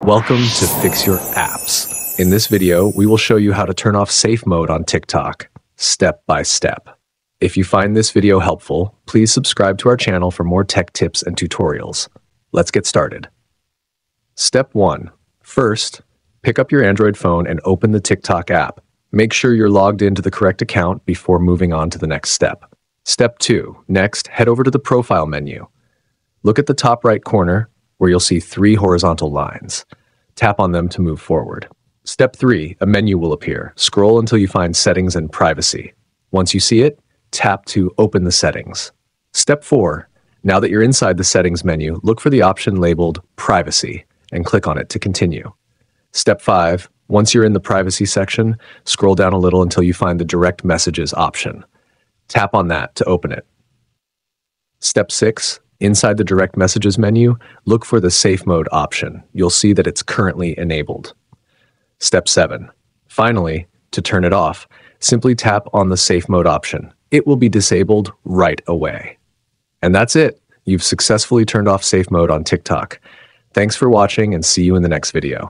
Welcome to Fix Your Apps. In this video, we will show you how to turn off safe mode on TikTok, step by step. If you find this video helpful, please subscribe to our channel for more tech tips and tutorials. Let's get started. Step 1. First, pick up your Android phone and open the TikTok app. Make sure you're logged into the correct account before moving on to the next step. Step 2. Next, head over to the profile menu. Look at the top right corner where you'll see 3 horizontal lines. Tap on them to move forward. Step 3. A menu will appear. Scroll until you find Settings and Privacy. Once you see it, tap to open the settings. Step 4. Now that you're inside the settings menu, look for the option labeled Privacy and click on it to continue. Step 5. Once you're in the privacy section, scroll down a little until you find the direct messages option. Tap on that to open it. Step 6. Inside the direct messages menu, look for the safe mode option. You'll see that it's currently enabled. Step 7. Finally, to turn it off, simply tap on the safe mode option. It will be disabled right away. And that's it. You've successfully turned off safe mode on TikTok. Thanks for watching and see you in the next video.